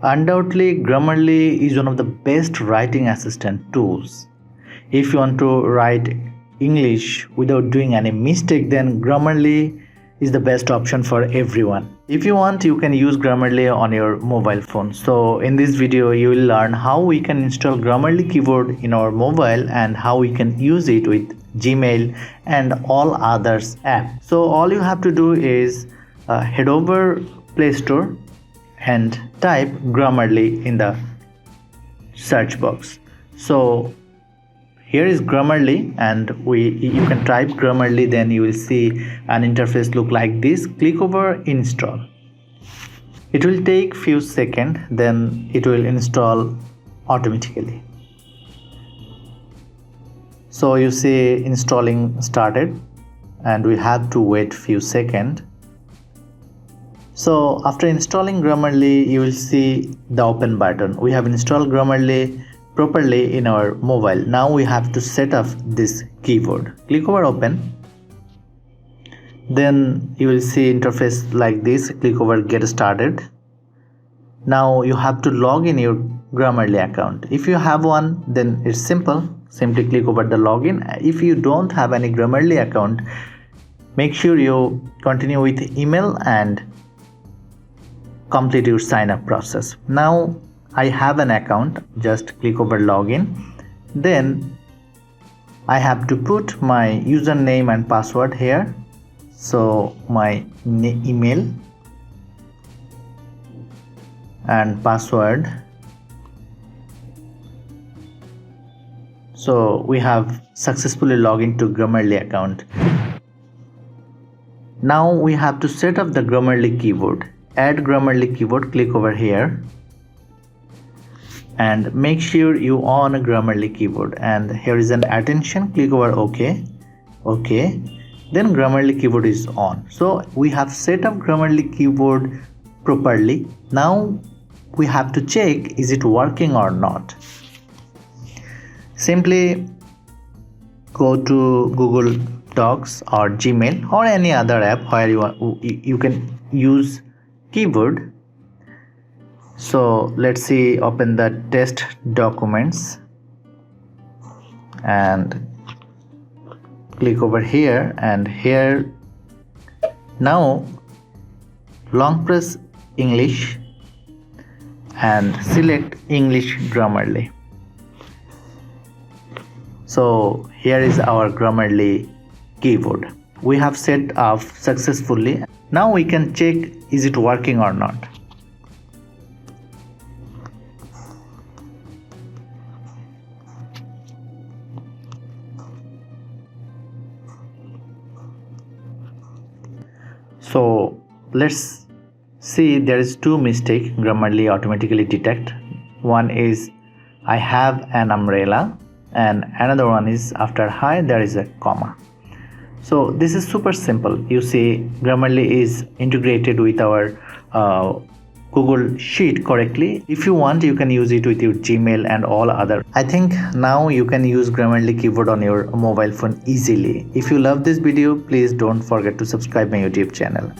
Undoubtedly, Grammarly is one of the best writing assistant tools. If you want to write English without doing any mistake, then Grammarly is the best option for everyone. If you want, you can use Grammarly on your mobile phone. So in this video, you will learn how we can install Grammarly keyboard in our mobile and how we can use it with Gmail and all others apps. So all you have to do is head over Play Store and type Grammarly in the search box. So here is Grammarly, and you can type Grammarly, then you will see an interface look like this. Click over install. It will take few seconds, then it will install automatically. So you see installing started, and we have to wait few seconds. So after installing Grammarly, you will see the open button. We have installed Grammarly properly in our mobile. Now we have to set up this keyboard. Click over open. Then you will see interface like this. Click over get started. Now you have to log in your Grammarly account. If you have one, then it's simple. Simply click over the login. If you don't have any Grammarly account, make sure you continue with email and complete your sign up process. Now I have an account, just click over login. Then I have to put my username and password here. So my email and password. So we have successfully logged into Grammarly account. Now we have to set up the Grammarly keyboard. Add Grammarly keyboard, click over here and make sure you on a Grammarly keyboard, and here is an attention. Click over OK. Then Grammarly keyboard is on. So we have set up Grammarly keyboard properly. Now we have to check is it working or not. Simply go to Google Docs or Gmail or any other app where you can use keyboard. So let's see, open the test documents and click over here, and here now long press English and select English Grammarly. So here is our Grammarly keyboard. We have set up successfully. Now we can check is it working or not. So let's see, there is two mistakes Grammarly automatically detect. One is I have an umbrella, and another one is after hi there is a comma. So this is super simple. You see Grammarly is integrated with our Google Sheet correctly. If you want, you can use it with your Gmail and all other. I think now you can use Grammarly keyboard on your mobile phone easily. If you love this video, please don't forget to subscribe my YouTube channel.